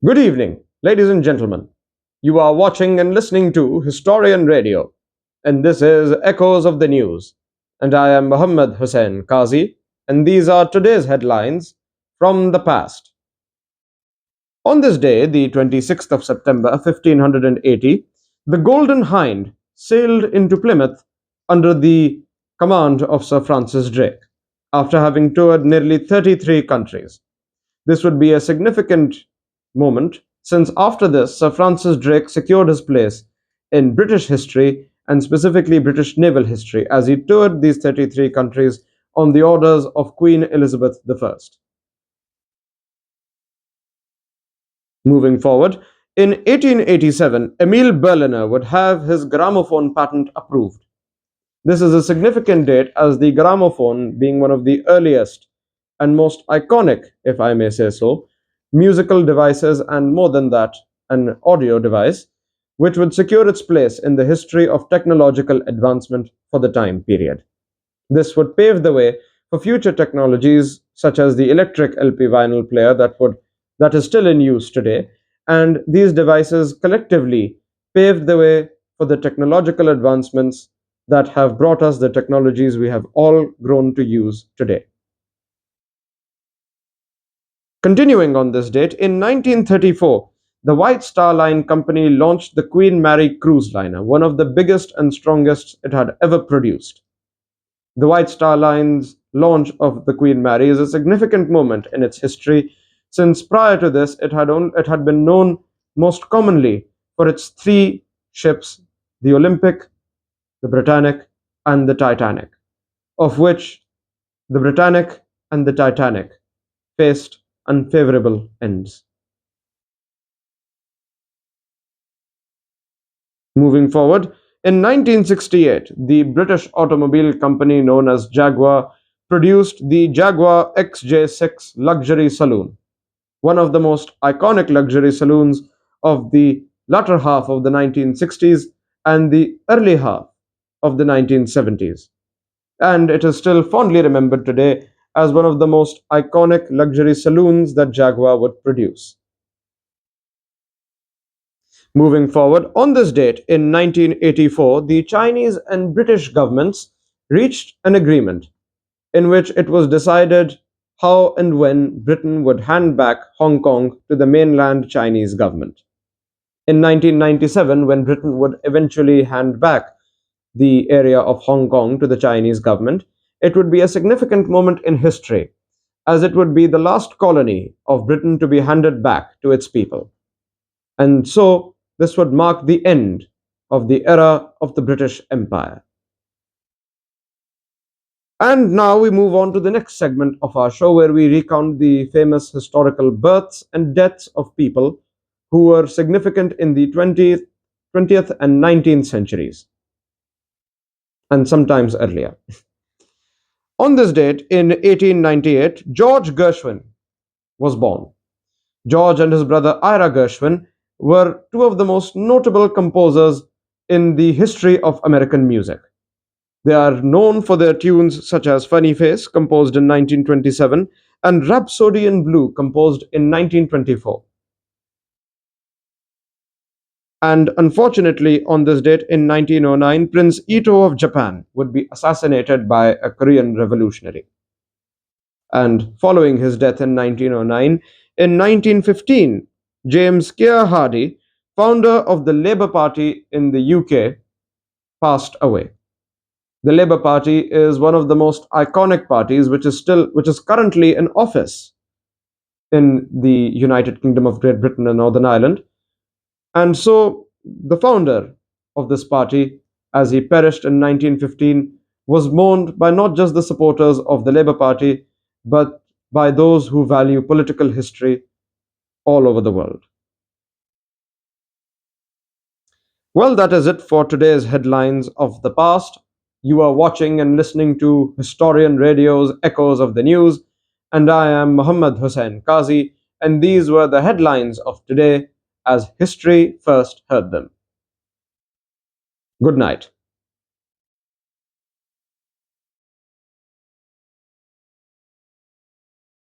Good evening, ladies and gentlemen. You are watching and listening to Historian Radio, and this is Echoes of the News. And I am Muhammad Hussain Qazi, and these are today's headlines from the past. On this day, the 26th of September 1580, the Golden Hind sailed into Plymouth under the command of Sir Francis Drake, after having toured nearly 33 countries. This would be a significant moment, since after this, Sir Francis Drake secured his place in British history and specifically British naval history as he toured these 33 countries on the orders of Queen Elizabeth I. Moving forward, in 1887, Emile Berliner would have his gramophone patent approved. This is a significant date as the gramophone, being one of the earliest and most iconic, if I may say so, musical devices, and more than that, an audio device, which would secure its place in the history of technological advancement for the time period. This would pave the way for future technologies such as the electric LP vinyl player that is still in use today, and these devices collectively paved the way for the technological advancements that have brought us the technologies we have all grown to use today. Continuing on this date, in 1934, the White Star Line Company launched the Queen Mary cruise liner, one of the biggest and strongest it had ever produced. The White Star Line's launch of the Queen Mary is a significant moment in its history, since prior to this it had been known most commonly for its three ships, the Olympic, the Britannic, and the Titanic, of which the Britannic and the Titanic faced unfavorable ends. Moving forward, in 1968, the British automobile company known as Jaguar produced the Jaguar XJ6 luxury saloon, one of the most iconic luxury saloons of the latter half of the 1960s and the early half of the 1970s. And it is still fondly remembered today as one of the most iconic luxury saloons that Jaguar would produce. Moving forward, on this date in 1984, the Chinese and British governments reached an agreement in which it was decided how and when Britain would hand back Hong Kong to the mainland Chinese government. In 1997, when Britain would eventually hand back the area of Hong Kong to the Chinese government, it would be a significant moment in history, as it would be the last colony of Britain to be handed back to its people. And so, this would mark the end of the era of the British Empire. And now we move on to the next segment of our show, where we recount the famous historical births and deaths of people who were significant in the 20th and 19th centuries, and sometimes earlier. On this date, in 1898, George Gershwin was born. George and his brother Ira Gershwin were two of the most notable composers in the history of American music. They are known for their tunes such as Funny Face, composed in 1927, and Rhapsody in Blue, composed in 1924. And unfortunately, on this date in 1909, Prince Ito of Japan would be assassinated by a Korean revolutionary. And following his death in 1909, in 1915, James Keir Hardie, founder of the Labour Party in the UK, passed away. The Labour Party is one of the most iconic parties which is currently in office in the United Kingdom of Great Britain and Northern Ireland. And so the founder of this party, as he perished in 1915, was mourned by not just the supporters of the Labour Party, but by those who value political history all over the world. Well, that is it for today's headlines of the past. You are watching and listening to Historian Radio's Echoes of the News, and I am Muhammad Hussain Qazi, and these were the headlines of today as history first heard them. Good night.